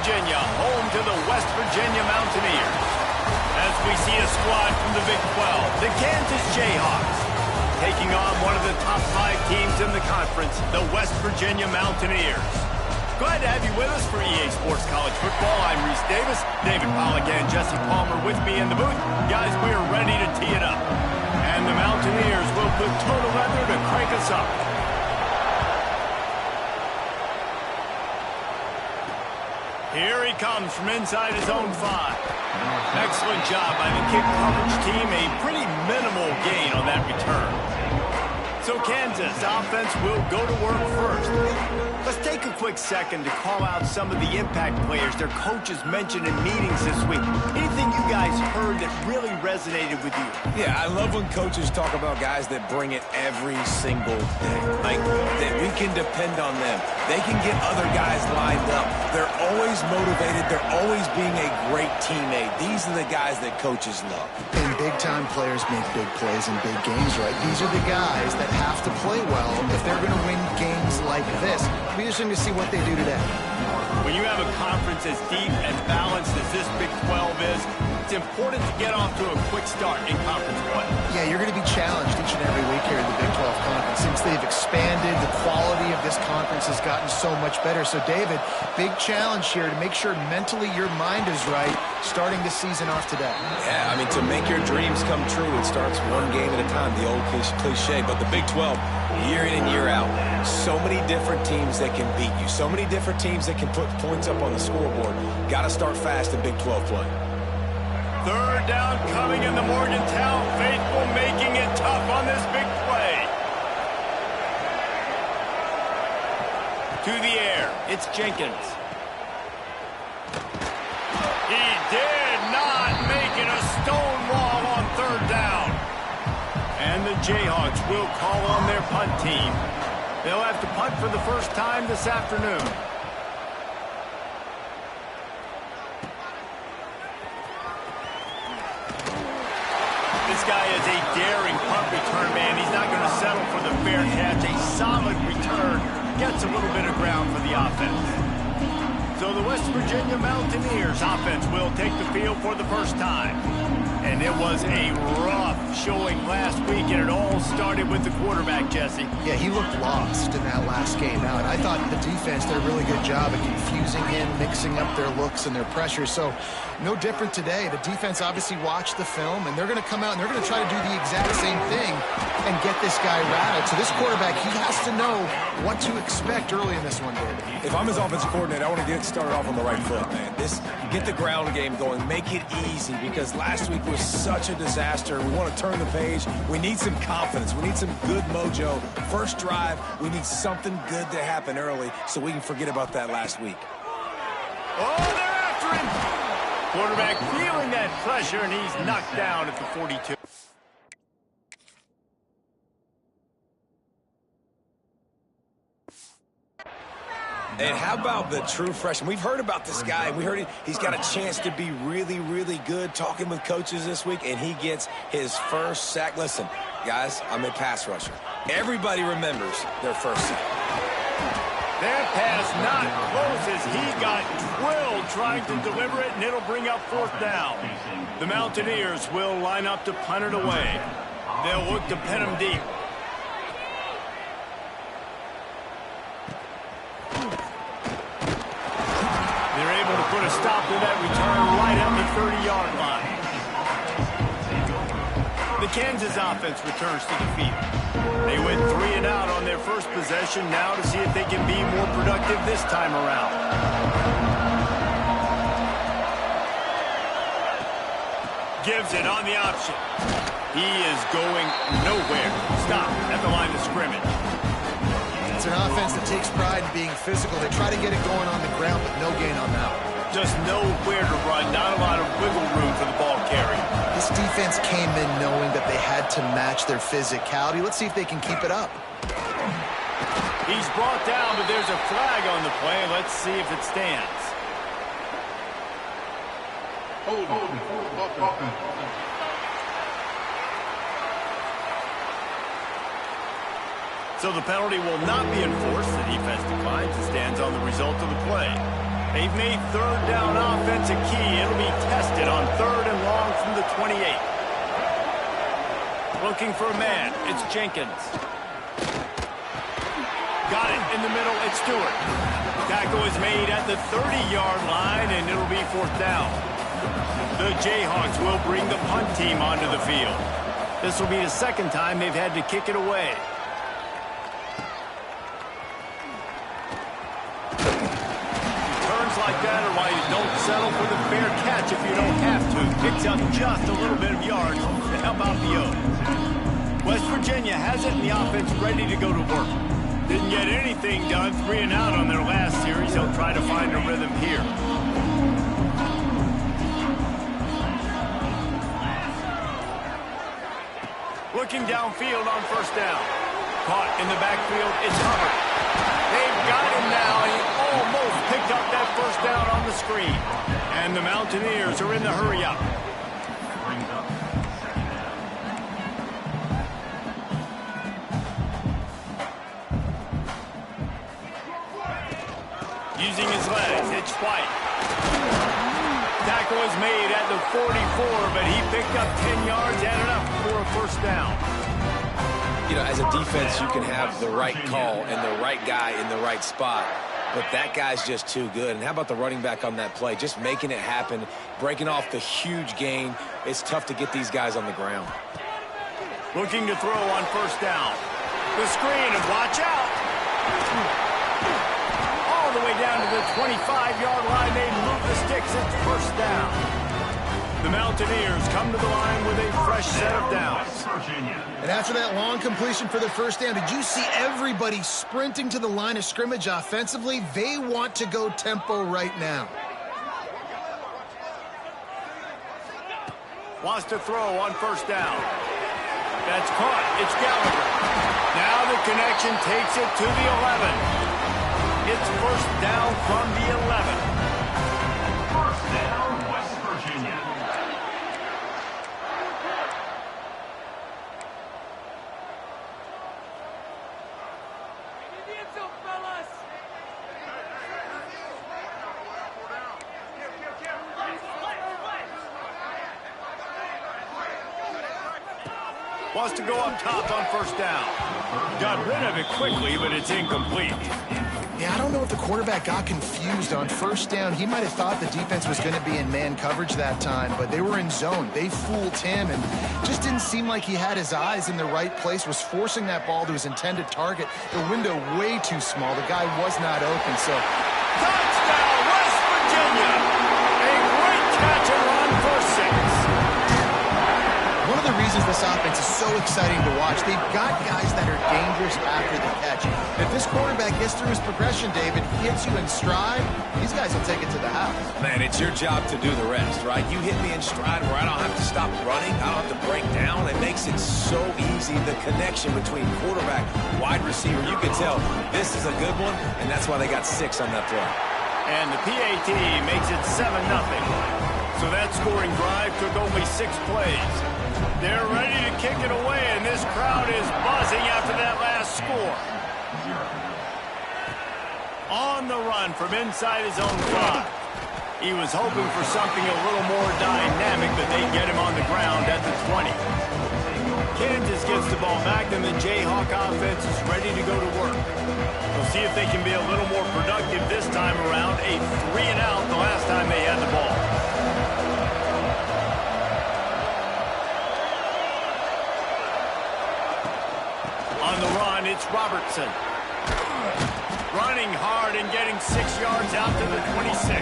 Virginia, home to the West Virginia Mountaineers. As we see a squad from the Big 12, the Kansas Jayhawks, taking on one of the top 5 teams in the conference, the West Virginia Mountaineers. Glad to have you with us for EA Sports College Football. I'm Reese Davis, David Pollack and Jesse Palmer with me in the booth. Guys, we are ready to tee it up. And the Mountaineers will put total leather to crank us up. Here he comes from inside his own 5. Excellent job by the kick coverage team. A pretty minimal gain on that return. So Kansas offense will go to work first. Let's take a quick second to call out some of the impact players their coaches mentioned in meetings this week. Anything you guys heard that really resonated with you? Yeah, I love when coaches talk about guys that bring it every single day. Like, that we can depend on them. They can get other guys lined up. They're always motivated. They're always being a great teammate. These are the guys that coaches love. And big-time players make big plays in big games, right? These are the guys that have to play well if they're going to win games like this. It'll be interesting to see what they do today. When you have a conference as deep and balanced as this Big 12 is, it's important to get off to a quick start in conference play. Yeah, you're going to be challenged each and every week here in the Big 12 Conference. Since they've expanded, the quality of this conference has gotten so much better. So, David, big challenge here to make sure mentally your mind is right starting the season off today. Yeah, I mean, to make your dreams come true, it starts one game at a time, the old cliche. But the Big 12, year in and year out, so many different teams that can beat you, so many different teams that can put points up on the scoreboard. Got to start fast in Big 12 play. Third down coming in the Morgantown faithful, making it tough on this big play. To the air, it's Jenkins. He did not make it a stone wall on third down. And the Jayhawks will call on their punt team. They'll have to punt for the first time this afternoon. This guy is a daring punt return man. He's not going to settle for the fair catch. A solid return gets a little bit of ground for the offense. So the West Virginia Mountaineers offense will take the field for the first time. And it was a rough showing last week, and it all started with the quarterback, Jesse. Yeah, he looked lost in that last game out. I thought the defense did a really good job of confusing him, mixing up their looks and their pressures. So no different today. The defense obviously watched the film, and they're going to come out and they're going to try to do the exact same thing and get this guy rattled. So this quarterback, he has to know what to expect early in this one, David. If I'm his offensive coordinator, I want to get it started off on the right foot, man. Get the ground game going. Make it easy, because last week was such a disaster. We want to turn the page. We need some confidence. We need some good mojo. First drive, we need something good to happen early so we can forget about that last week. Oh, they're after him. Quarterback feeling that pressure, and he's knocked down at the 42. And how about the true freshman? We've heard about this guy. We heard he's got a chance to be really, really good, talking with coaches this week, and he gets his first sack. Listen, guys, I'm a pass rusher. Everybody remembers their first sack. That pass not close as he got drilled trying to deliver it, and it'll bring up fourth down. The Mountaineers will line up to punt it away. They'll look to pin him deep. They're able to put a stop to that return right at the 30-yard line. The Kansas offense returns to the field. They went 3 and out on their first possession, now to see if they can be more productive this time around. Gives it on the option. He is going nowhere. Stop at the line of scrimmage. It's an offense that takes pride in being physical. They try to get it going on the ground, but no gain on that one. Just nowhere to run, not a lot of wiggle room for the ball carry. This defense came in knowing that they had to match their physicality. Let's see if they can keep it up. He's brought down, but there's a flag on the play. Let's see if it stands. So the penalty will not be enforced. The defense declines and stands on the result of the play. They've made third down offense a key. It'll be tested on 3rd and long from the 28. Looking for a man. It's Jenkins. Got it in the middle. It's Stewart. Tackle is made at the 30-yard line, and it'll be 4th down. The Jayhawks will bring the punt team onto the field. This will be the 2nd time they've had to kick it away. Turns like that are why you don't settle for the fair catch if you don't have to. Picks up just a little bit of yards to help out the O's. West Virginia has it in the offense ready to go to work. Didn't get anything done, 3 and out on their last series. They'll try to find a rhythm here. Looking downfield on 1st down. Caught in the backfield, it's Hubbard. They've got him now, and he almost picked up that 1st down on the screen. And the Mountaineers are in the hurry-up. Using his legs, it's White. Tackle is made at the 44, but he picked up 10 yards and enough for a 1st down. You know, as a defense, you can have the right call and the right guy in the right spot, but that guy's just too good. And how about the running back on that play? Just making it happen, breaking off the huge gain. It's tough to get these guys on the ground. Looking to throw on 1st down. The screen, and watch out. All the way down to the 25-yard line. They move the sticks. It's 1st down. The Mountaineers come to the line with a fresh set of downs. And after that long completion for the 1st down, did you see everybody sprinting to the line of scrimmage offensively? They want to go tempo right now. Wants to throw on 1st down. That's caught. It's Gallagher. Now the connection takes it to the 11. It's 1st down from the 11. 1st down, West Virginia. Wants to go up top on 1st down. Got rid of it quickly, but it's incomplete. Yeah, I don't know if the quarterback got confused on 1st down. He might have thought the defense was going to be in man coverage that time, but they were in zone. They fooled him and just didn't seem like he had his eyes in the right place, was forcing that ball to his intended target. The window way too small. The guy was not open, so... Touchdown, West Virginia! A great catch and run for 6. One of the reasons this offense is so exciting to watch, they've got guys that are dangerous after the catch. If this quarterback gets through his progression, David, hits you in stride, these guys will take it to the house. Man, it's your job to do the rest, right? You hit me in stride where I don't have to stop running. I don't have to break down. It makes it so easy, the connection between quarterback, wide receiver. You can tell this is a good one, and that's why they got 6 on that throw. And the PAT makes it 7-0. So that scoring drive took only 6 plays. They're ready to kick it away, and this crowd is buzzing after that last score. On the run from inside his own 5. He was hoping for something a little more dynamic, but they get him on the ground at the 20. Kansas gets the ball back, and the Jayhawk offense is ready to go to work. We'll see if they can be a little more productive this time around. A 3 and out the last time they had the ball. On the run, it's Robertson. Running hard and getting 6 yards out to the 26.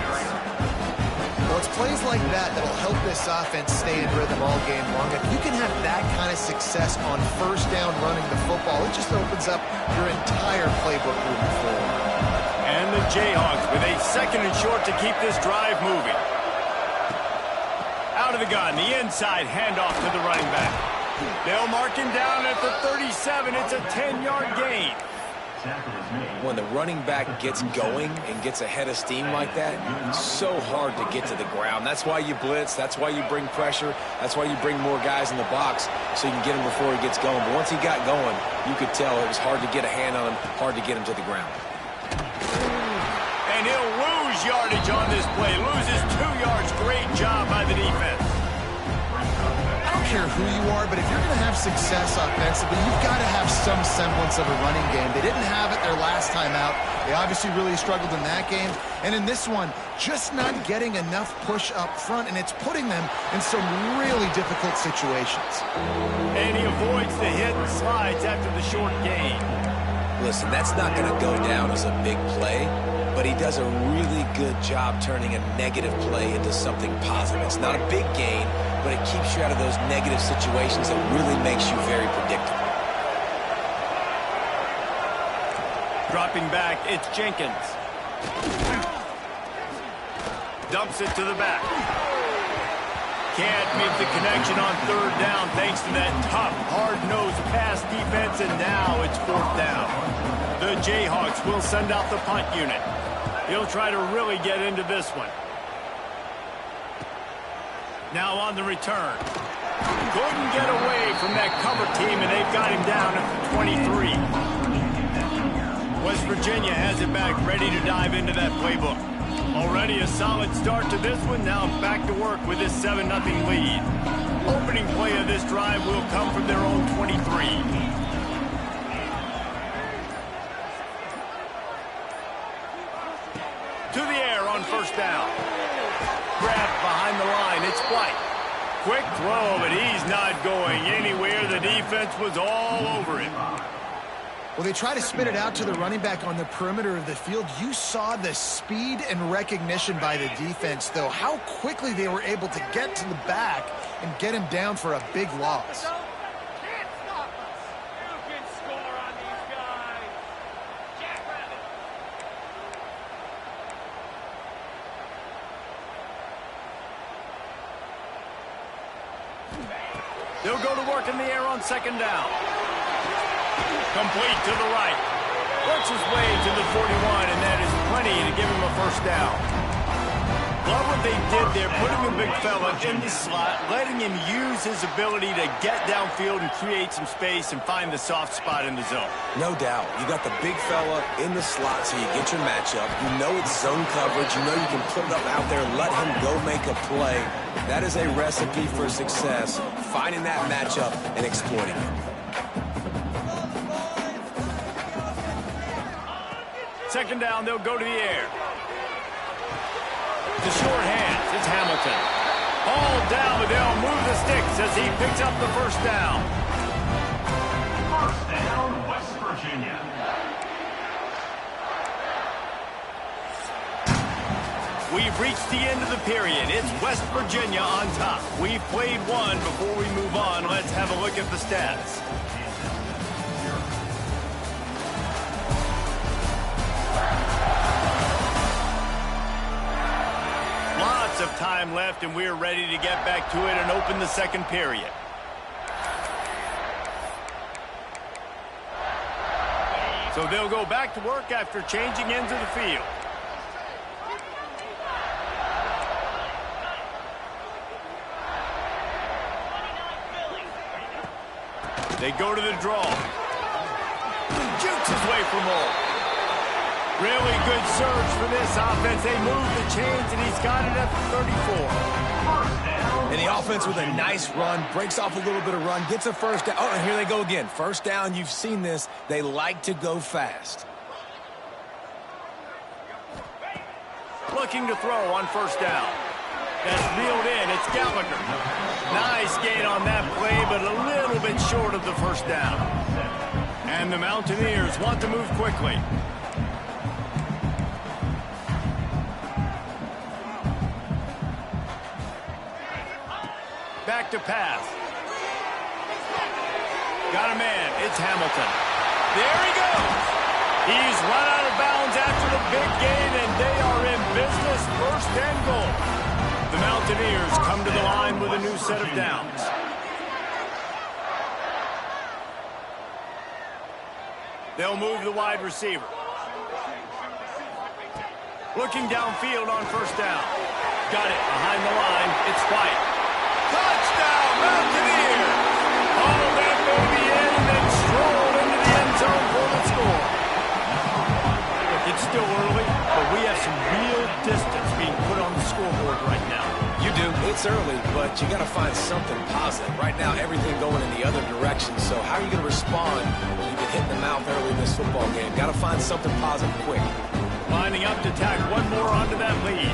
Well, it's plays like that that'll help this offense stay in rhythm all game long. If you can have that kind of success on 1st down running the football, it just opens up your entire playbook moving forward. And the Jayhawks with a 2nd and short to keep this drive moving. Out of the gun, the inside handoff to the running back. They'll mark him down at the 37. It's a 10-yard gain. When the running back gets going and gets ahead of steam like that, it's so hard to get to the ground. That's why you blitz. That's why you bring pressure. That's why you bring more guys in the box so you can get him before he gets going. But once he got going, you could tell it was hard to get a hand on him, hard to get him to the ground. And he'll lose lose yardage on this play. Loses 2 yards. Great job by the defense. I don't care who you are, but if you're going to have success offensively, you've got to have some semblance of a running game. They didn't have it their last time out. They obviously really struggled in that game. And in this one, just not getting enough push up front, and it's putting them in some really difficult situations. And he avoids the hit and slides after the short gain. Listen, that's not going to go down as a big play, but he does a really good job turning a negative play into something positive. It's not a big gain, but it keeps you out of those negative situations that really makes you very predictable. Dropping back, it's Jenkins. Dumps it to the back. Can't make the connection on 3rd down thanks to that tough, hard-nosed pass defense, and now it's 4th down. The Jayhawks will send out the punt unit. He'll try to really get into this one. Now on the return. Couldn't get away from that cover team, and they've got him down at the 23. West Virginia has it back, ready to dive into that playbook. Already a solid start to this one. Now back to work with this 7-0 lead. Opening play of this drive will come from their own 23. To the air on 1st down. Grabbed behind the line. It's White. Quick throw, but he's not going anywhere. The defense was all over him. Well, they try to spit it out to the running back on the perimeter of the field. You saw the speed and recognition by the defense, though. How quickly they were able to get to the back and get him down for a big loss. Can't stop us. You can score on these guys. Jackrabbit. They'll go to work in the air on 2nd down. Complete to the right. Works his way to the 41, and that is plenty to give him a 1st down. Love what they did there, putting the big fella in the slot, letting him use his ability to get downfield and create some space and find the soft spot in the zone. No doubt. You got the big fella in the slot, so you get your matchup. You know it's zone coverage. You know you can put it up out there, let him go make a play. That is a recipe for success, finding that matchup and exploiting it. 2nd down, they'll go to the air. The short hands, it's Hamilton. All down, but they'll move the sticks as he picks up the 1st down. 1st down, West Virginia. We've reached the end of the period. It's West Virginia on top. We've played one. Before we move on, let's have a look at the stats. Lots of time left, and we're ready to get back to it and open the 2nd period. So they'll go back to work after changing ends of the field. They go to the draw. Jukes his way for more. Really good surge for this offense. They move the chains, and he's got it at the 34. And the offense with a nice run, breaks off a little bit of run, gets a 1st down. Oh, and here they go again. 1st down, you've seen this. They like to go fast. Looking to throw on 1st down. That's reeled in. It's Gallagher. Nice gain on that play, but a little bit short of the 1st down. And the Mountaineers want to move quickly. Back to pass. Got a man. It's Hamilton. There he goes. He's run out of bounds after the big gain, and they are in business. 1st and goal. The Mountaineers come to the line with a new set of downs. They'll move the wide receiver. Looking downfield on 1st down. Got it behind the line. It's White. Touchdown, Mountaineers! All that baby in and then strolled into the end zone for the score. Look, it's still early, but we have some real it's early, but you got to find something positive. Right now, everything going in the other direction. So how are you going to respond when you get hit in the mouth early in this football game? Got to find something positive quick. Lining up to tack one more onto that lead.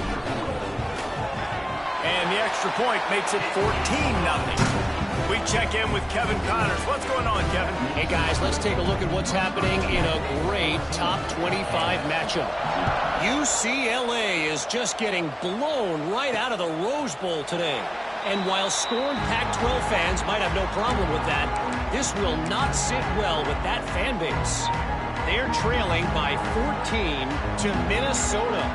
And the extra point makes it 14-0. We check in with Kevin Connors. What's going on, Kevin? Hey, guys, let's take a look at what's happening in a great top 25 matchup. UCLA is just getting blown right out of the Rose Bowl today. And while scorned Pac-12 fans might have no problem with that, this will not sit well with that fan base. They're trailing by 14 to Minnesota.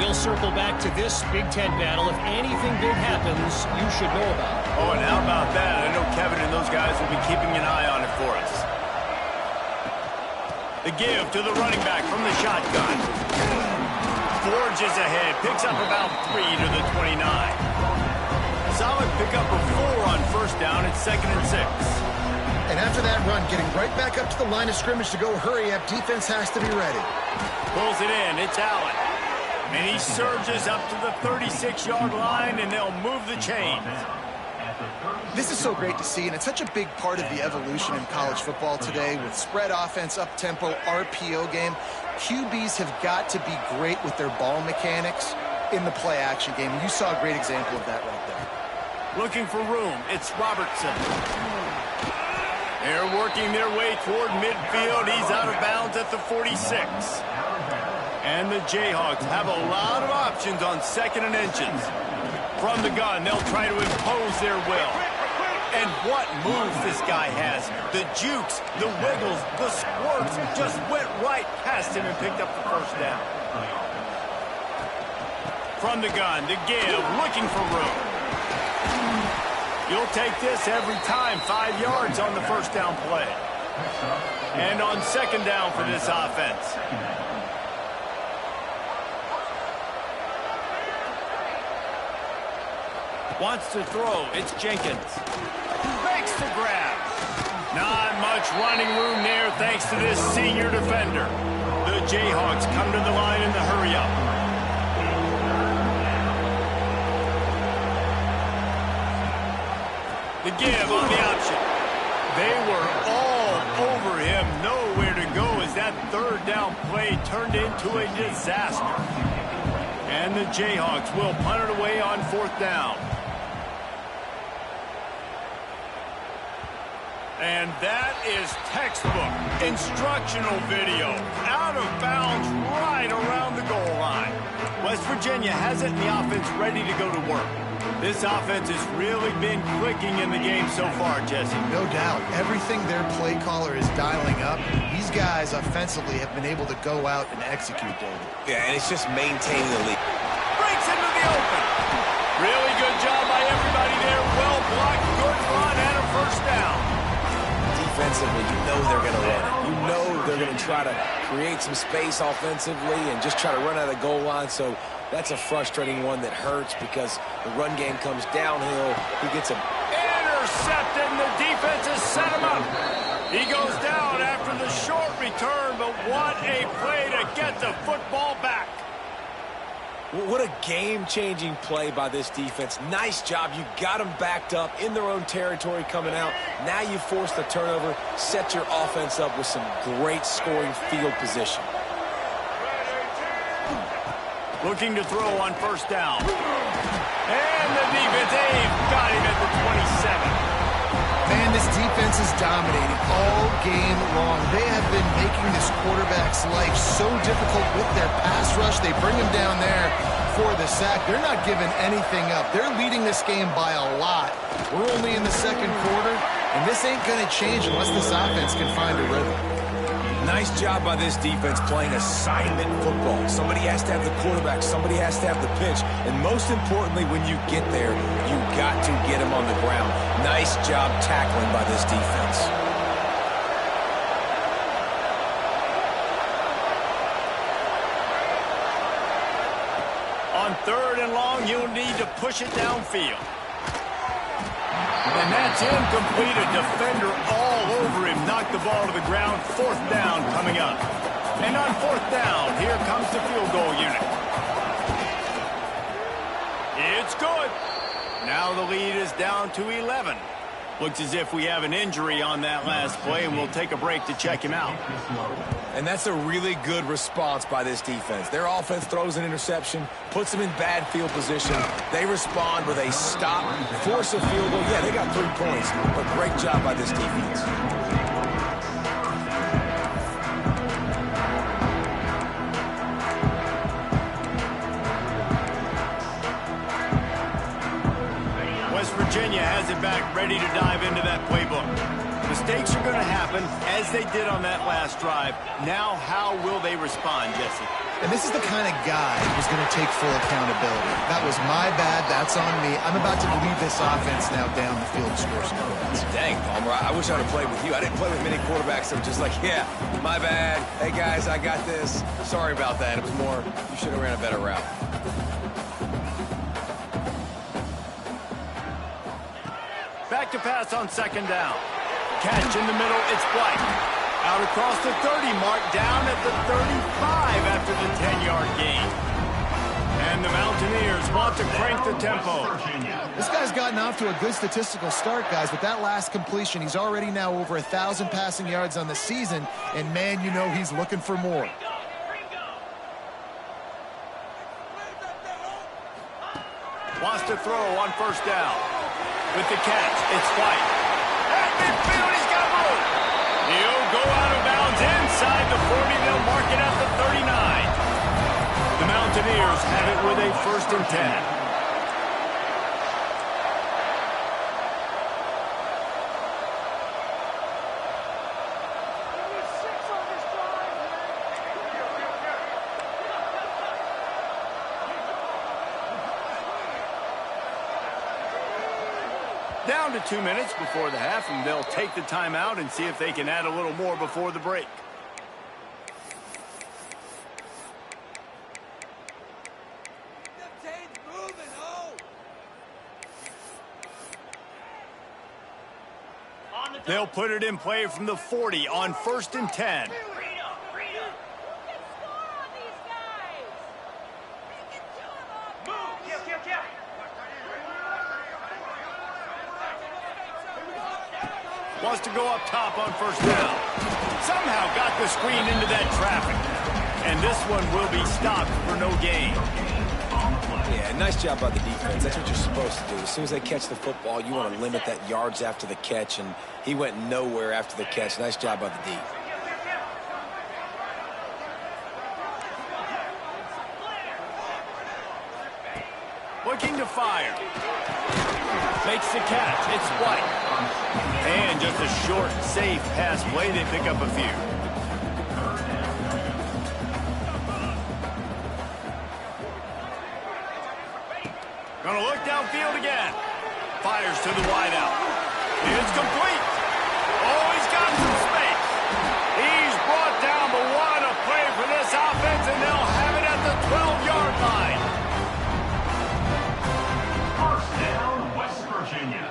We'll circle back to this Big Ten battle. If anything big happens, you should know about it. Oh, and how about that? I know Kevin and those guys will be keeping an eye on it for us. The give to the running back from the shotgun. Forges ahead, picks up about 3 to the 29. Solid pickup of 4 on first down at 2nd and 6. And after that run, getting right back up to the line of scrimmage to go hurry up, defense has to be ready. Pulls it in, it's Allen. And he surges up to the 36-yard line, and they'll move the chains. This is so great to see, and it's such a big part of the evolution in college football today with spread offense, up-tempo, RPO game. QBs have got to be great with their ball mechanics in the play-action game. You saw a great example of that right there. Looking for room, it's Robertson. They're working their way toward midfield. He's out of bounds at the 46. And the Jayhawks have a lot of options on 2nd and inches. From the gun, they'll try to impose their will. And what moves this guy has. The jukes, the wiggles, the squirts just went right past him and picked up the first down. From the gun, the give, looking for room. You'll take this every time. 5 yards on the first down play. And on 2nd down for this offense. Wants to throw. It's Jenkins. Makes the grab. Not much running room there thanks to this senior defender. The Jayhawks come to the line in the hurry-up. The give on the option. They were all over him. Nowhere to go as that 3rd down play turned into a disaster. And the Jayhawks will punt it away on 4th down. And that is textbook instructional video. Out of bounds right around the goal line. West Virginia has it and the offense ready to go to work. This offense has really been clicking in the game so far, Jesse. No doubt. Everything their play caller is dialing up, these guys offensively have been able to go out and execute, David. Yeah, and it's just maintaining the lead. Breaks into the open. Really good job by everybody there. Well blocked, good run, and a first down. Defensively, you know they're going to run it. You know they're going to try to create some space offensively and just try to run out of the goal line. So that's a frustrating one that hurts because the run game comes downhill. He gets a intercepted, and the defense has set him up. He goes down after the short return, but what a play to get the football back. What a game-changing play by this defense. Nice job. You got them backed up in their own territory coming out. Now you force the turnover, set your offense up with some great scoring field position. Looking to throw on first down. And the defense, they've got him at the 27. Man, this defense is dominating all game long. They have been making this quarterback's life so difficult with their pass rush. They bring him down there for the sack. They're not giving anything up. They're leading this game by a lot. We're only in the 2nd quarter, and this ain't going to change unless this offense can find a rhythm. Nice job by this defense playing assignment football. Somebody has to have the quarterback. Somebody has to have the pitch. And most importantly, when you get there, you got to get him on the ground. Nice job tackling by this defense. On 3rd and long, you'll need to push it downfield. And that's incomplete. A defender all over him. Knocked the ball to the ground. 4th down coming up. And on 4th down, here comes the field goal unit. It's good. Now the lead is down to 11. Looks as if we have an injury on that last play, and we'll take a break to check him out. And that's a really good response by this defense. Their offense throws an interception, puts them in bad field position. They respond with a stop, force a field goal. Yeah, they got 3 points, but great job by this defense. West Virginia has it back, ready to dive into that playbook. Mistakes are going to happen, as they did on that last drive. Now, how will they respond, Jesse? And this is the kind of guy who's going to take full accountability. That was my bad. That's on me. I'm about to lead this offense now down the field and score some points. Dang, Palmer, I wish I would have played with you. I didn't play with many quarterbacks that were just like, yeah, my bad. Hey, guys, I got this. Sorry about that. It was more, you should have ran a better route. Back to pass on second down. Catch in the middle, it's White. Out across the 30 mark, down at the 35 after the 10-yard gain. And the Mountaineers want to crank the tempo. This guy's gotten off to a good statistical start, guys. With that last completion, he's already now over 1,000 passing yards on the season. And, man, you know he's looking for more. Wants to throw on first down. With the catch, it's White. At midfield, he's got room. He'll go out of bounds inside the 40. They'll mark it at the 39. The Mountaineers have it with a 1st and 10. Down to 2 minutes before the half, and they'll take the timeout and see if they can add a little more before the break. They'll put it in play from the 40 on 1st and 10. Wants to go up top on first down. Somehow got the screen into that traffic. And this one will be stopped for no gain. Yeah, nice job by the defense. That's what you're supposed to do. As soon as they catch the football, you want to limit that yards after the catch, and he went nowhere after the catch. Nice job by the D. Looking to fire. Makes the catch. It's White. And just a short, safe pass play. They pick up a few. Gonna look downfield again. Fires to the wideout. It's complete. Oh, he's got some space. He's brought down, but what a play for this offense, and they'll have it at the 12-yard line. First down, West Virginia.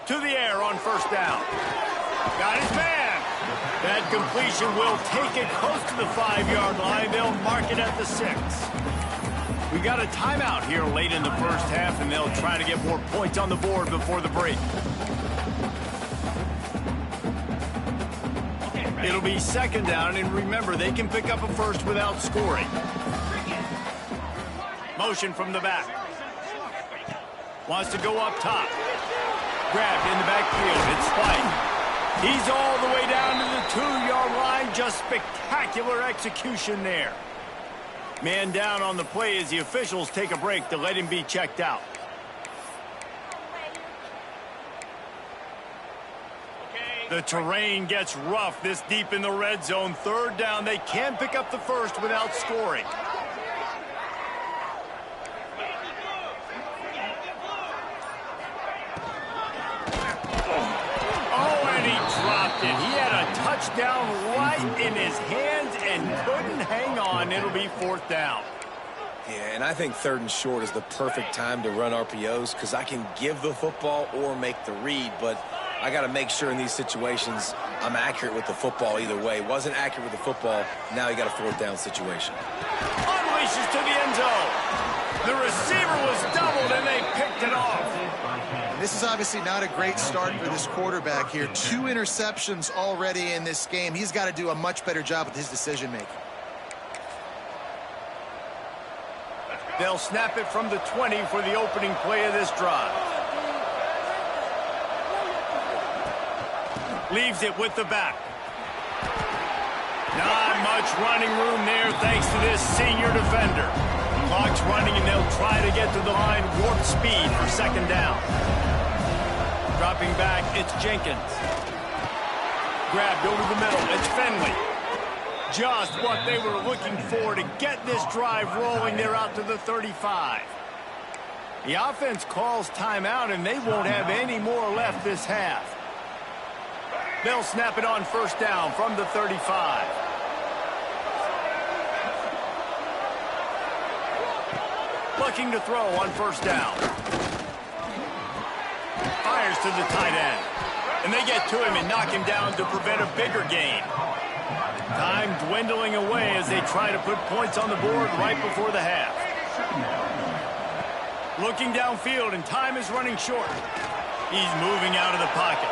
To the air on first down. Got his man. That completion will take it close to the 5-yard line. They'll mark it at the 6. We got a timeout here late in the first half, and they'll try to get more points on the board before the break. It'll be second down, and remember, they can pick up a first without scoring. Motion from the back. Wants to go up top. Grabbed in the backfield. It's Spike. He's all the way down to the 2-yard line. Just spectacular execution there. Man down on the play as the officials take a break to let him be checked out. The terrain gets rough this deep in the red zone. Third down. They can pick up the first without scoring. Dropped it. He had a touchdown right in his hands and couldn't hang on. It'll be 4th down. Yeah, and I think 3rd and short is the perfect time to run RPOs because I can give the football or make the read, but I got to make sure in these situations I'm accurate with the football either way. Wasn't accurate with the football, now you got a 4th down situation. Unleashes to the end zone. The receiver was doubled, and they picked it off. This is obviously not a great start for this quarterback here. 2 interceptions already in this game. He's got to do a much better job with his decision-making. They'll snap it from the 20 for the opening play of this drive. Leaves it with the back. Not much running room there thanks to this senior defender. Clock's running, and they'll try to get to the line warp speed for 2nd down. Dropping back, it's Jenkins. Grabbed over the middle, it's Finley. Just what they were looking for to get this drive rolling. They're out to the 35. The offense calls timeout, and they won't have any more left this half. They'll snap it on 1st down from the 35. Looking to throw on 1st down. Fires to the tight end. And they get to him and knock him down to prevent a bigger gain. Time dwindling away as they try to put points on the board right before the half. Looking downfield, and time is running short. He's moving out of the pocket.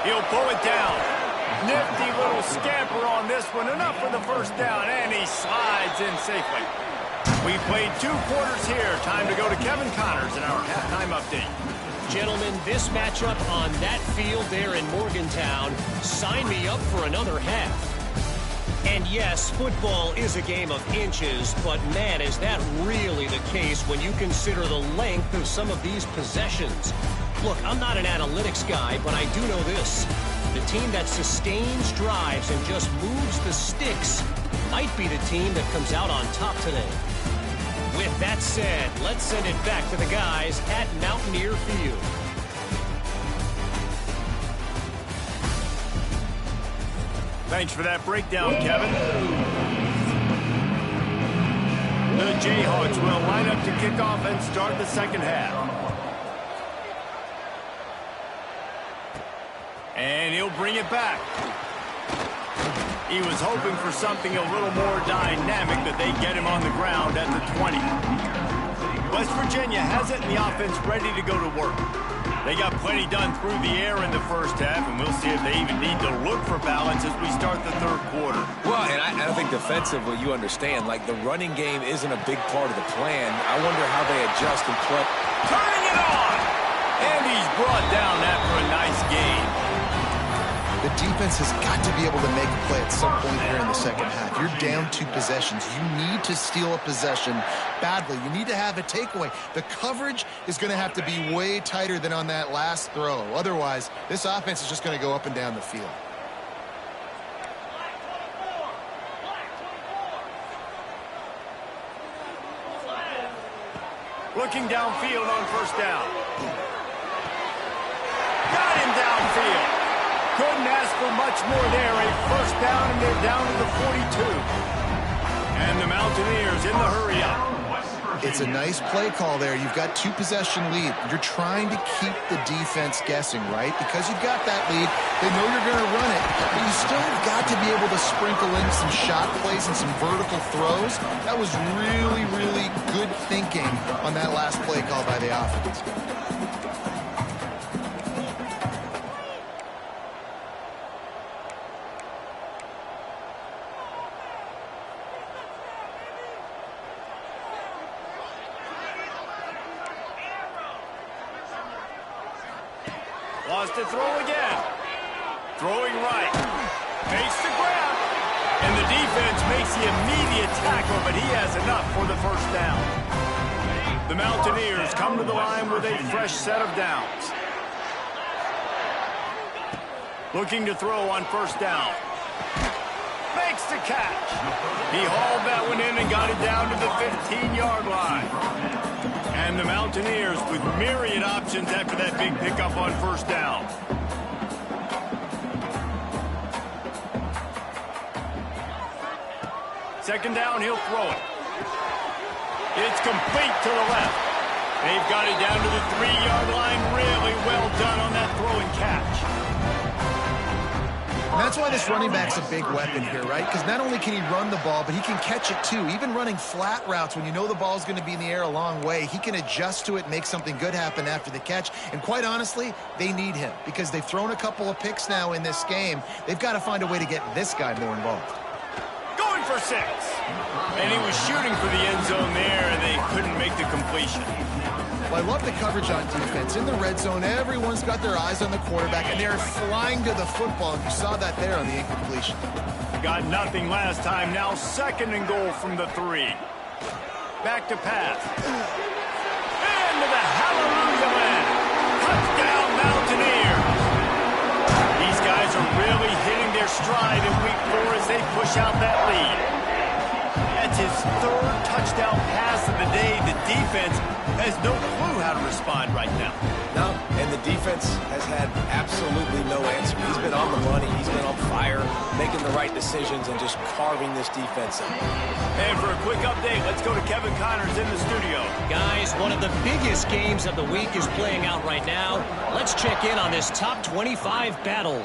He'll pull it down. Nifty little scamper on this one. Enough for the 1st down, and he slides in safely. We played 2 quarters here. Time to go to Kevin Connors in our halftime update. Gentlemen, this matchup on that field there in Morgantown, sign me up for another half. And yes, football is a game of inches, but man, is that really the case when you consider the length of some of these possessions. Look, I'm not an analytics guy, but I do know this. The team that sustains drives and just moves the sticks might be the team that comes out on top today. With that said, let's send it back to the guys at Mountaineer Field. Thanks for that breakdown, Kevin. The Jayhawks will line up to kick off and start the 2nd half. And he'll bring it back. He was hoping for something a little more dynamic, but they get him on the ground at the 20. West Virginia has it, and the offense ready to go to work. They got plenty done through the air in the 1st half, and we'll see if they even need to look for balance as we start the 3rd quarter. Well, and I think defensively, you understand, like the running game isn't a big part of the plan. I wonder how they adjust and play. Turning it on! And he's brought down after a nice gain. The defense has got to be able to make a play at some point here in the 2nd half. You're down 2 possessions. You need to steal a possession badly. You need to have a takeaway. The coverage is going to have to be way tighter than on that last throw. Otherwise, this offense is just going to go up and down the field. Looking downfield on 1st down. Got him downfield. Couldn't ask for much more there. A 1st down, and they're down to the 42. And the Mountaineers in the hurry-up. It's a nice play call there. You've got 2 possession lead. You're trying to keep the defense guessing, right? Because you've got that lead, they know you're going to run it. But you still have got to be able to sprinkle in some shot plays and some vertical throws. That was really, really good thinking on that last play call by the offense. Lost to throw again. Throwing right. Makes the grab. And the defense makes the immediate tackle, but he has enough for the 1st down. The Mountaineers come to the line with a fresh set of downs. Looking to throw on 1st down. Makes the catch. He hauled that one in and got it down to the 15-yard line. And the Mountaineers with myriad options after that big pickup on 1st down. Second down, he'll throw it. It's complete to the left. They've got it down to the 3-yard line. Really well done on that throw and catch. And that's why this running back's a big weapon here, right? Because not only can he run the ball, but he can catch it too. Even running flat routes when you know the ball's going to be in the air a long way, he can adjust to it and make something good happen after the catch. And quite honestly, they need him because they've thrown a couple of picks now in this game. They've got to find a way to get this guy more involved. Going for 6. And he was shooting for the end zone there, and they couldn't make the completion. Well, I love the coverage on defense. In the red zone, everyone's got their eyes on the quarterback, and they're flying to the football. And you saw that there on the incompletion. Got nothing last time. Now 2nd and goal from the 3. Back to pass. Into the hallelujah land. Touchdown Mountaineers. These guys are really hitting their stride in week 4 as they push out that lead. That's his 3rd touchdown pass of the day. The defense has no clue how to respond right now. No, and the defense has had absolutely no answer. He's been on the money. He's been on fire, making the right decisions and just carving this defense up. And for a quick update, let's go to Kevin Connors in the studio. Guys, one of the biggest games of the week is playing out right now. Let's check in on this top 25 battle.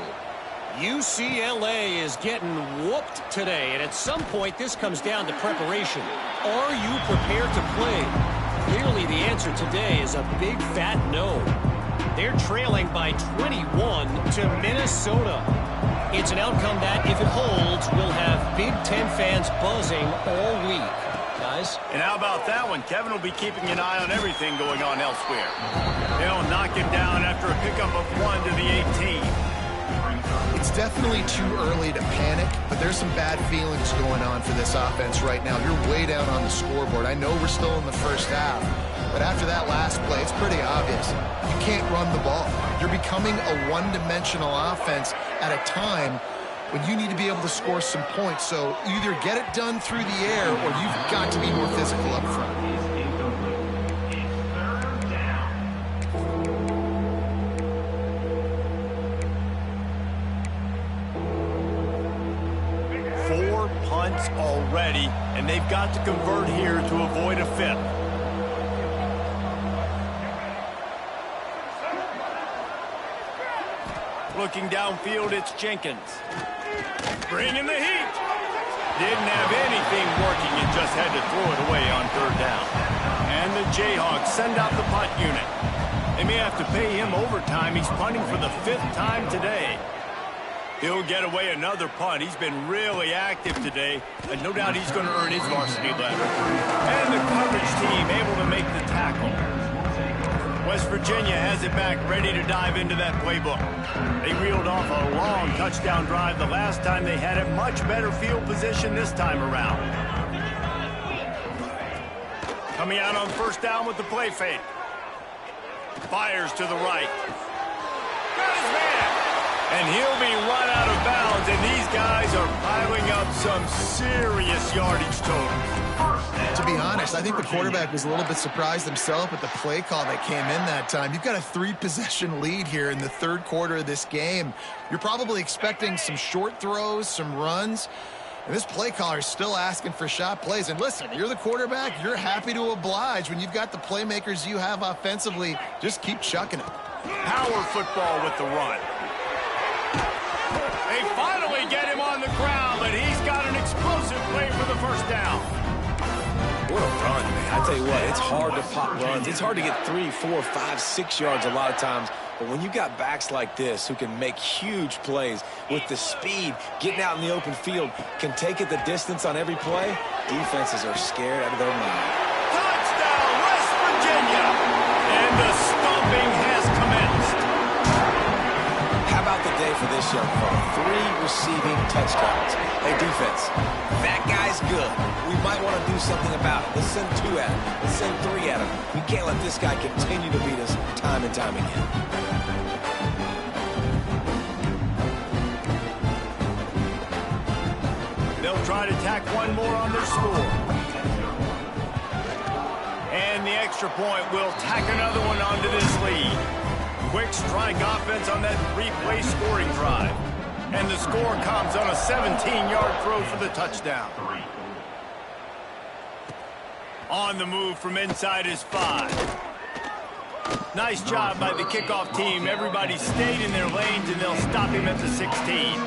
UCLA is getting whooped today, and at some point this comes down to preparation. Are you prepared to play? Clearly the answer today is a big fat no. They're trailing by 21 to Minnesota. It's an outcome that, if it holds, will have Big Ten fans buzzing all week. Guys? And how about that one? Kevin will be keeping an eye on everything going on elsewhere. They'll knock him down after a pickup of 1 to the 18. It's definitely too early to panic, but there's some bad feelings going on for this offense right now. You're way down on the scoreboard. I know we're still in the first half, but after that last play, it's pretty obvious. You can't run the ball. You're becoming a one-dimensional offense at a time when you need to be able to score some points. So either get it done through the air or you've got to be more physical up front. 4 punts already, and they've got to convert here to avoid a 5th. Looking downfield, it's Jenkins. Bringing the heat. Didn't have anything working and just had to throw it away on 3rd down. And the Jayhawks send out the punt unit. They may have to pay him overtime. He's punting for the 5th time today. He'll get away another punt. He's been really active today, and no doubt he's going to earn his varsity letter. And the coverage team able to make the tackle. West Virginia has it back, ready to dive into that playbook. They reeled off a long touchdown drive the last time they had it. Much better field position this time around. Coming out on 1st down with the play fake. Fires to the right. Got his man. And he'll be run out of bounds, and these guys are piling up some serious yardage totals. To be honest, I think the quarterback was a little bit surprised himself at the play call that came in that time. You've got a 3-possession lead here in the 3rd quarter of this game. You're probably expecting some short throws, some runs. And this play caller is still asking for shot plays. And listen, you're the quarterback. You're happy to oblige. When you've got the playmakers you have offensively, just keep chucking it. Power football with the run. They finally get him on the ground, but he's got an explosive play for the 1st down. What a run, man. I tell you what, it's hard to pop runs. It's hard to get 3, 4, 5, 6 yards a lot of times. But when you got backs like this who can make huge plays with the speed, getting out in the open field, can take it the distance on every play, defenses are scared out of their mind. Touchdown, West Virginia! And the stomping has commenced. How about the day for this young fella? 3 receiving touchdowns. Hey, defense, that guy's good. We might want to do something about it. Let's send 2 at him. Let's send 3 at him. We can't let this guy continue to beat us time and time again. They'll try to tack one more on their score. And the extra point will tack another one onto this lead. Quick strike offense on that 3-play scoring drive. And the score comes on a 17-yard throw for the touchdown. On the move from inside his 5. Nice job by the kickoff team. Everybody stayed in their lanes, and they'll stop him at the 16.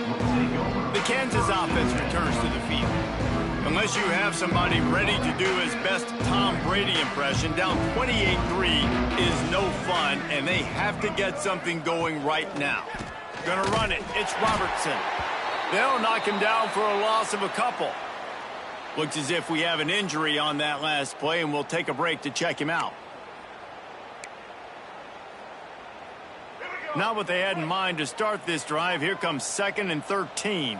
The Kansas offense returns to the field. Unless you have somebody ready to do his best Tom Brady impression, down 28-3 is no fun, and they have to get something going right now. Gonna run it. It's Robertson. They'll knock him down for a loss of a couple. Looks as if we have an injury on that last play, and we'll take a break to check him out. Not what they had in mind to start this drive. Here comes 2nd and 13.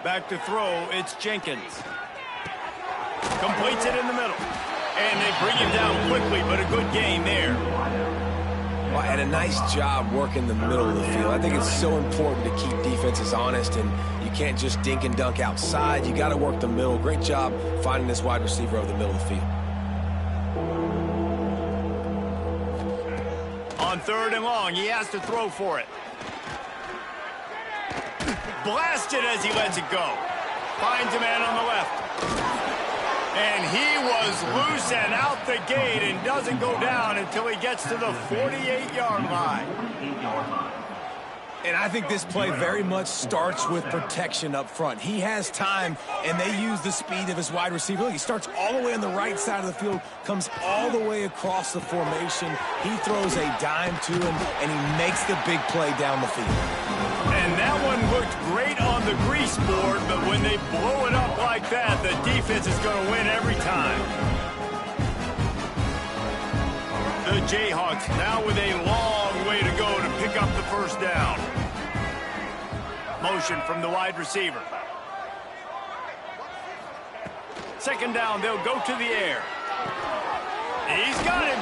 Back to throw, it's Jenkins. Completes it in the middle. And they bring him down quickly, but a good gain there. Well, and a nice job working the middle of the field. I think it's so important to keep defenses honest, and you can't just dink and dunk outside. You got to work the middle. Great job finding this wide receiver over the middle of the field. On 3rd and long, he has to throw for it. Blasted as he lets it go. Finds a man on the left. And he was loose and out the gate and doesn't go down until he gets to the 48-yard line. And I think this play very much starts with protection up front. He has time, and they use the speed of his wide receiver. Look, he starts all the way on the right side of the field, comes all the way across the formation. He throws a dime to him, and he makes the big play down the field. And that one looked great on the grease board, but when they blow it up like that, the defense is going to win every time. The Jayhawks now with a long way to go to pick up the first down. Motion from the wide receiver. 2nd down, they'll go to the air. He's got him.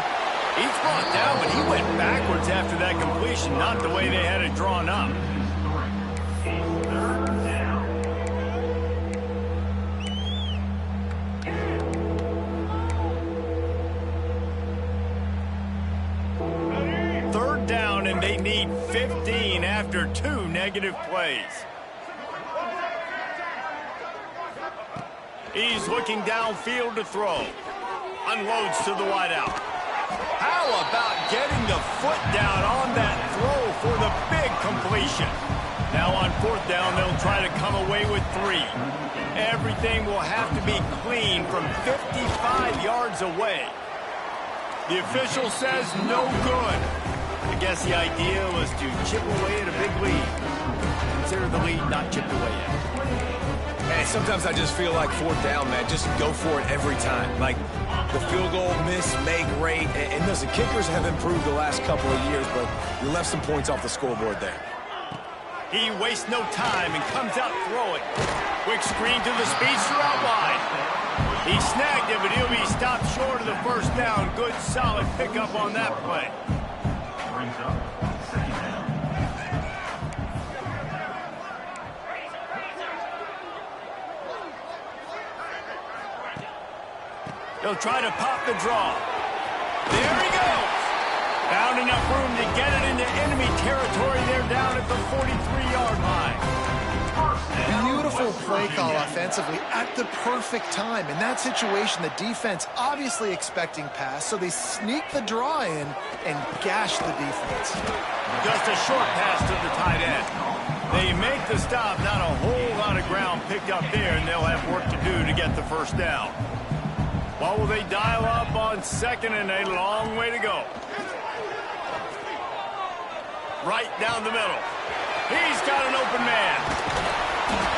He's brought down, but he went backwards after that completion, not the way they had it drawn up. And they need 15 after 2 negative plays. He's looking downfield to throw. Unloads to the wideout. How about getting the foot down on that throw for the big completion? Now on 4th down, they'll try to come away with 3. Everything will have to be clean from 55 yards away. The official says no good. I guess the idea was to chip away at a big lead. Consider the lead not chipped away yet. Hey, sometimes I just feel like 4th down, man. Just go for it every time. Like the field goal miss, make rate. And listen, kickers have improved the last couple of years, but you left some points off the scoreboard there. He wastes no time and comes out throwing. Quick screen to the speedster out wide. He snagged it, but he'll be stopped short of the first down. Good, solid pickup on that play. Brings up 2nd down. They'll try to pop the draw. There he goes. Found enough room to get it into enemy territory. They're down at the 43-yard line. Beautiful play call offensively at the perfect time. In that situation, the defense obviously expecting pass, so they sneak the draw in and gash the defense. Just a short pass to the tight end. They make the stop, not a whole lot of ground picked up there, and they'll have work to do to get the first down. What will they dial up on 2nd and a long way to go? Right down the middle. He's got an open man.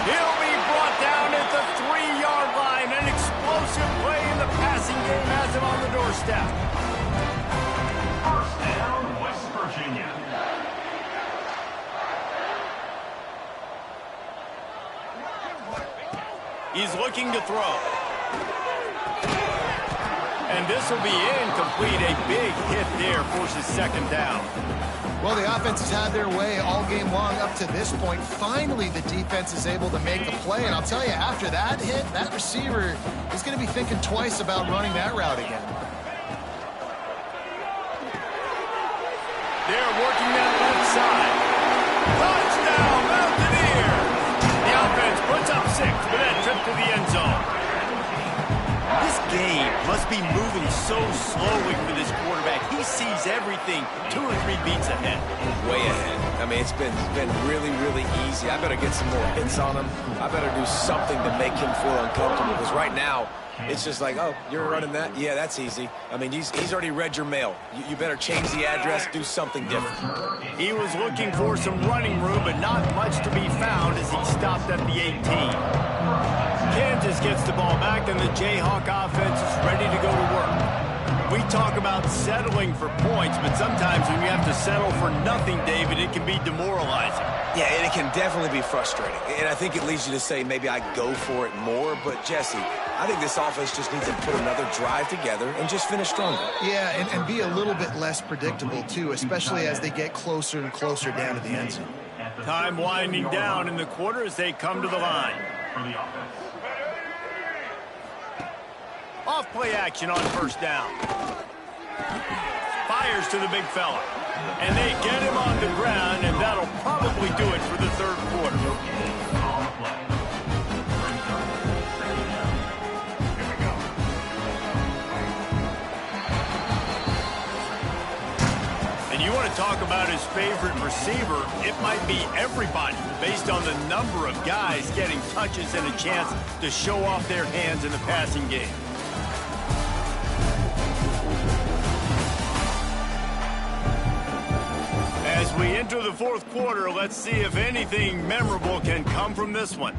He'll be brought down at the 3-yard line. An explosive play in the passing game has him on the doorstep. 1st down, West Virginia. He's looking to throw. And this will be incomplete. A big hit there forces 2nd down. Well, the offense has had their way all game long up to this point. Finally, the defense is able to make a play. And I'll tell you, after that hit, that receiver is going to be thinking twice about running that route again. They're working that left side. Touchdown, Mountaineers! The offense puts up 6 with that trip to the end zone. be moving so slowly for this quarterback. He sees everything 2 or 3 beats ahead. Way ahead. I mean, it's been really, really easy. I better get some more hits on him. I better do something to make him feel uncomfortable, because right now, it's just like, oh, you're running that? Yeah, that's easy. I mean, he's already read your mail. You better change the address, do something different. He was looking for some running room, but not much to be found as he stopped at the 18. Kansas gets the ball back, and the Jayhawk offense is ready to go to work. We talk about settling for points, but sometimes when you have to settle for nothing, David, it can be demoralizing. Yeah, and it can definitely be frustrating. And I think it leads you to say maybe I go for it more. But, Jesse, I think this offense just needs to put another drive together and just finish stronger. Yeah, and be a little bit less predictable, too, especially as they get closer and closer down to the end zone. Time winding down in the quarter as they come to the line. Off play action on first down. Fires to the big fella. And they get him on the ground, and that'll probably do it for the third quarter. And you want to talk about his favorite receiver, it might be everybody, based on the number of guys getting touches and a chance to show off their hands in the passing game. As we enter the fourth quarter, let's see if anything memorable can come from this one.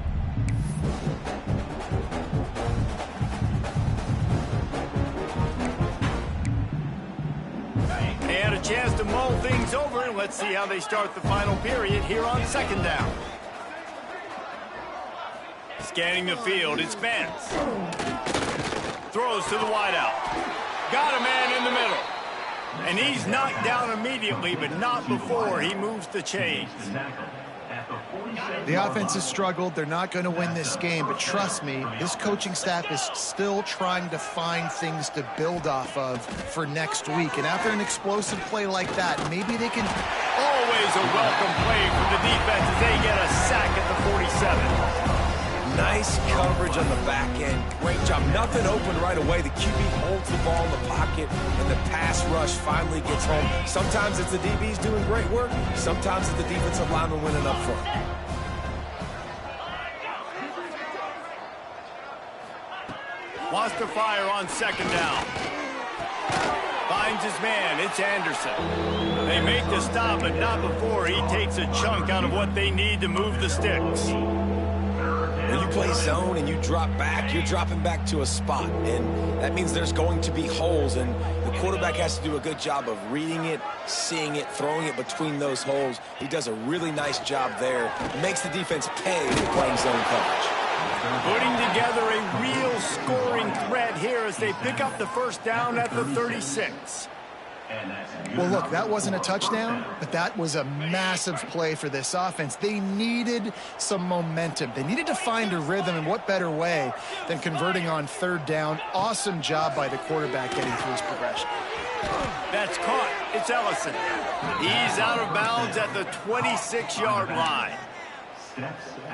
They had a chance to mull things over, and let's see how they start the final period here on second down. Scanning the field, it's Vance. Throws to the wideout. Got a man in the middle. And he's knocked down immediately, but not before he moves the chains. The offense has struggled. They're not going to win this game, but trust me, this coaching staff is still trying to find things to build off of for next week. And after an explosive play like that, maybe they can... Always a welcome play from the defense as they get a sack at the 47. Nice coverage on the back end. Great job. Nothing open right away. The QB holds the ball in the pocket, and the pass rush finally gets home. Sometimes it's the DBs doing great work. Sometimes it's the defensive lineman winning up front. Wants to fire on second down. Finds his man. It's Anderson. They make the stop, but not before he takes a chunk out of what they need to move the sticks. When you play zone and you drop back, you're dropping back to a spot, and that means there's going to be holes, and the quarterback has to do a good job of reading it, seeing it, throwing it between those holes. He does a really nice job there. Makes the defense pay for playing zone coverage. Putting together a real scoring threat here as they pick up the first down at the 36. Well, look, that wasn't a touchdown, but that was a massive play for this offense. They needed some momentum. They needed to find a rhythm, and what better way than converting on third down. Awesome job by the quarterback getting through his progression. That's caught. It's Ellison. He's out of bounds at the 26-yard line.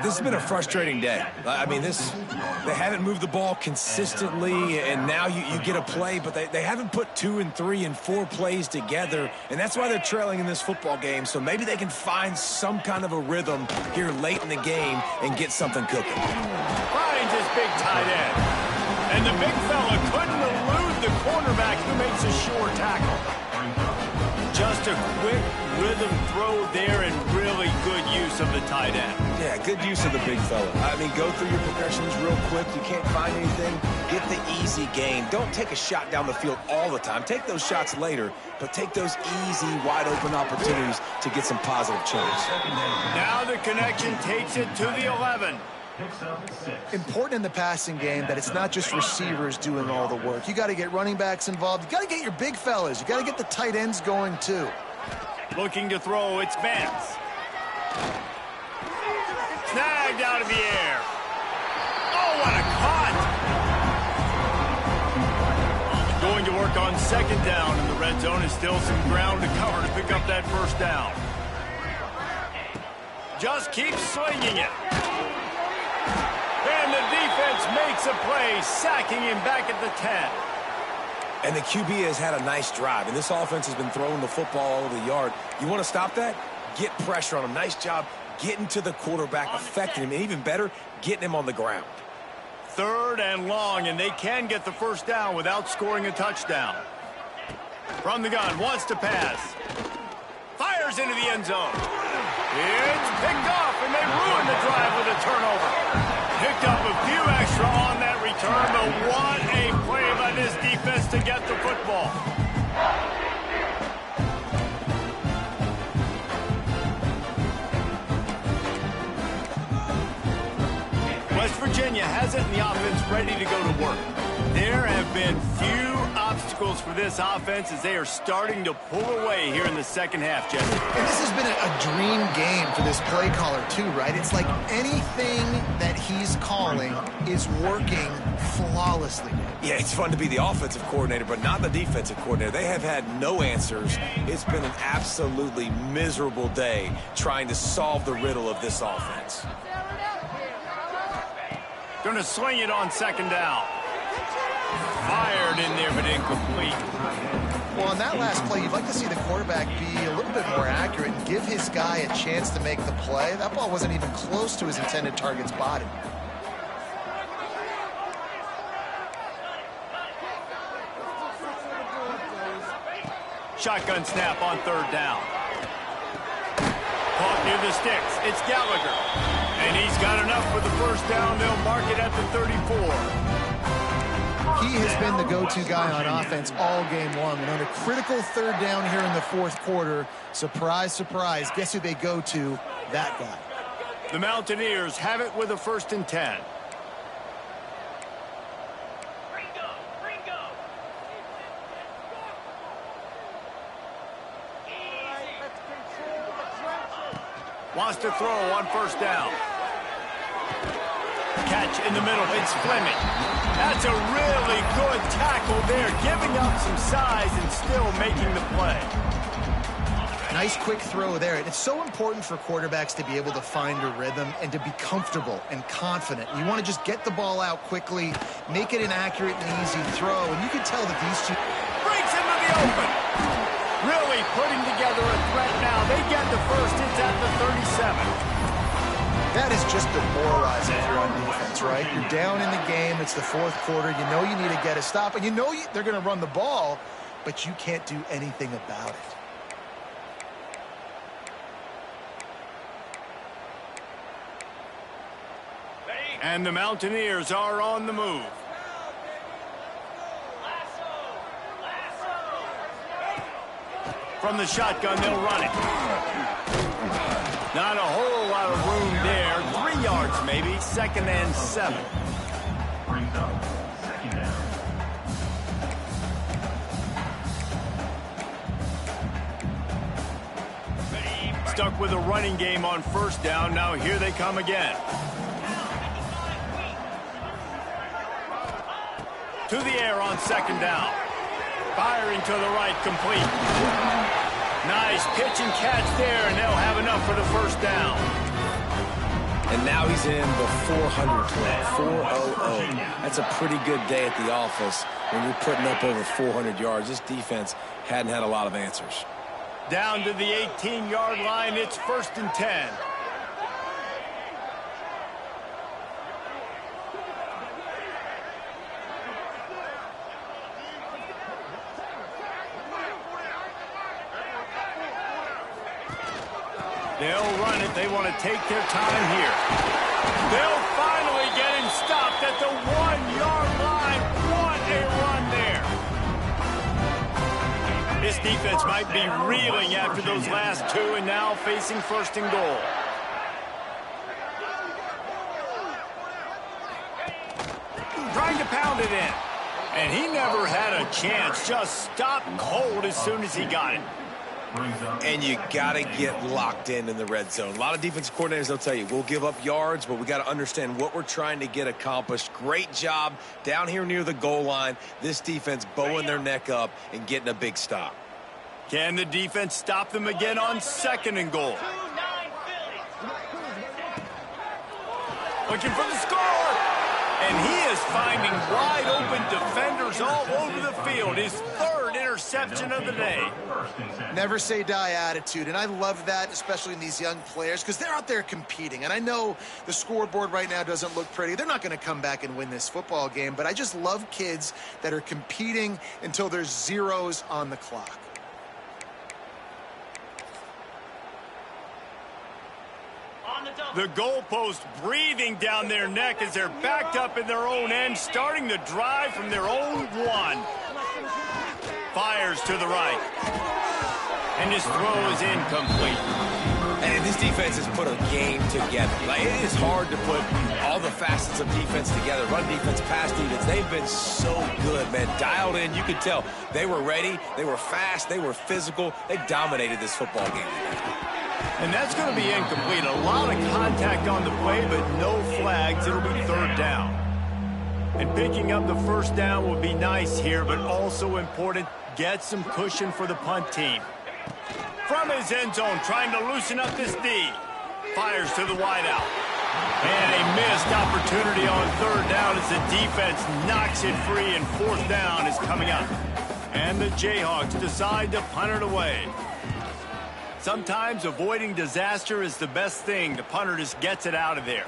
This has been a frustrating day. I mean, they haven't moved the ball consistently, and now you get a play, but they haven't put 2 and 3 and 4 plays together, and that's why they're trailing in this football game. So maybe they can find some kind of a rhythm here late in the game and get something cooking. Finds his big tight end. And the big fella couldn't elude the cornerback who makes a sure tackle. Just a quick rhythm throw there and really good use of the tight end. Yeah, good use of the big fella. I mean, go through your progressions real quick. You can't find anything. Get the easy gain. Don't take a shot down the field all the time. Take those shots later, but take those easy, wide-open opportunities to get some positive change. Now the connection takes it to the 11. Important in the passing game that it's not just receivers doing all the work. You got to get running backs involved. You got to get your big fellas. You got to get the tight ends going too. Looking to throw, it's Vance. Snagged out of the air. Oh, what a cut! Going to work on second down in the red zone. Is still some ground to cover to pick up that first down. Just keeps slinging it. And the defense makes a play, sacking him back at the 10. And the QB has had a nice drive, and this offense has been throwing the football all over the yard. You want to stop that? Get pressure on him. Nice job getting to the quarterback, affecting him, and even better, getting him on the ground. 3rd and long, and they can get the first down without scoring a touchdown. From the gun, wants to pass. Fires into the end zone. It's picked off, and they ruin the drive with a turnover. Picked up a few extra on that return, but what a play by this defense to get the football. West Virginia has it in the offense ready to go to work. There have been few obstacles for this offense as they are starting to pull away here in the second half, Jesse. And this has been a dream game for this play caller, too, right? It's like anything that he's calling is working flawlessly. Yeah, it's fun to be the offensive coordinator, but not the defensive coordinator. They have had no answers. It's been an absolutely miserable day trying to solve the riddle of this offense. Going to swing it on 2nd down. Fired in there, but incomplete. Well, on that last play, you'd like to see the quarterback be a little bit more accurate and give his guy a chance to make the play. That ball wasn't even close to his intended target's body. Shotgun snap on 3rd down. Caught near the sticks. It's Gallagher. And he's got enough for the first down. They'll mark it at the 34. He has been the go-to guy on offense all game long. And on a critical 3rd down here in the 4th quarter, surprise, surprise, guess who they go to? That guy. The Mountaineers have it with a 1st and 10. Wants to throw on 1st down. Catch in the middle. It's Fleming. That's a really good tackle there, giving up some size and still making the play. Nice quick throw there. And it's so important for quarterbacks to be able to find a rhythm and to be comfortable and confident. You want to just get the ball out quickly, make it an accurate and easy throw. And you can tell that these two... Breaks into the open. Really putting together a threat now. They get the first. It's at the 37. That is just demoralizing if you're on defense, right? You're down in the game. It's the 4th quarter. You know you need to get a stop, and you know they're going to run the ball, but you can't do anything about it. And the Mountaineers are on the move. From the shotgun, they'll run it. Not a whole lot of room there. 3 yards maybe. 2nd and 7. Brings up 2nd down. Stuck with a running game on 1st down. Now here they come again. To the air on 2nd down. Firing to the right, complete. Nice pitch and catch there, and they'll have enough for the 1st down. And now he's in the 400 club, 400. That's a pretty good day at the office when you're putting up over 400 yards. This defense hadn't had a lot of answers. Down to the 18-yard line, it's 1st and 10. They'll run it. They want to take their time here. They'll finally get him stopped at the 1-yard line. What a run there. This defense might be reeling after those last 2 and now facing 1st and goal. Trying to pound it in. And he never had a chance. Just stopped cold as soon as he got it. And you got to get locked in the red zone. A lot of defensive coordinators, they'll tell you, we'll give up yards, but we got to understand what we're trying to get accomplished. Great job down here near the goal line. This defense bowing their neck up and getting a big stop. Can the defense stop them again on 2nd and goal? Looking for the score. And he is finding wide open defenders all over the field. His third interception of the day. Never say die attitude, and I love that, especially in these young players, because they're out there competing. And I know the scoreboard right now doesn't look pretty. They're not going to come back and win this football game, but I just love kids that are competing until there's zeros on the clock. The goalpost breathing down their neck as they're backed up in their own end, starting the drive from their own one. Fires to the right. And his throw is incomplete. And this defense has put a game together. Like, it is hard to put all the facets of defense together. Run defense, pass defense. They've been so good, man. Dialed in. You could tell they were ready. They were fast. They were physical. They dominated this football game. And that's going to be incomplete. A lot of contact on the play, but no flags. It'll be third down. And picking up the first down will be nice here, but also important. Get some cushion for the punt team. From his end zone, trying to loosen up this D. Fires to the wideout. And a missed opportunity on third down as the defense knocks it free, and fourth down is coming up. And the Jayhawks decide to punt it away. Sometimes avoiding disaster is the best thing. The punter just gets it out of there.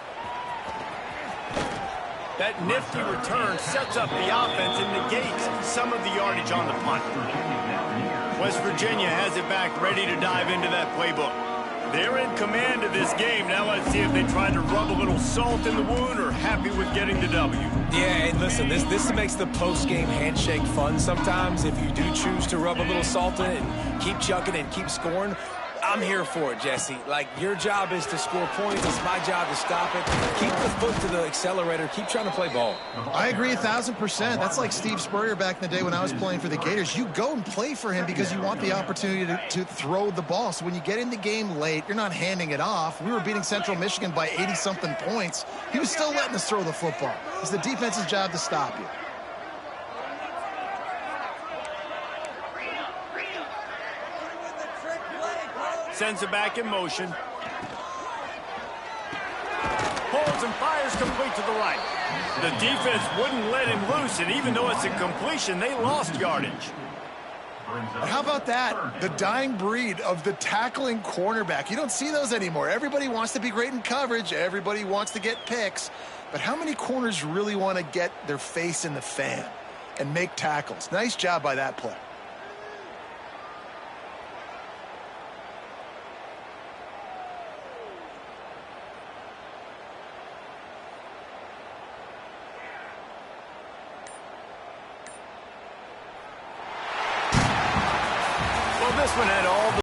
That nifty return sets up the offense and negates some of the yardage on the punt. West Virginia has it back, ready to dive into that playbook. They're in command of this game. Now let's see if they try to rub a little salt in the wound or happy with getting the W. Yeah, and listen, this makes the post-game handshake fun sometimes. If you do choose to rub a little salt in it and keep chucking and keep scoring, I'm here for it, Jesse. Like, your job is to score points. It's my job to stop it. Keep the foot to the accelerator. Keep trying to play ball. I agree 1,000%. That's like Steve Spurrier back in the day when I was playing for the Gators. You go and play for him because you want the opportunity to throw the ball. So when you get in the game late, you're not handing it off. We were beating Central Michigan by 80-something points. He was still letting us throw the football. It's the defense's job to stop you. Sends it back in motion. Pulls and fires complete to the right. The defense wouldn't let him loose, and even though it's a completion, they lost yardage. How about that? The dying breed of the tackling cornerback. You don't see those anymore. Everybody wants to be great in coverage. Everybody wants to get picks. But how many corners really want to get their face in the fan and make tackles? Nice job by that play. This one had all the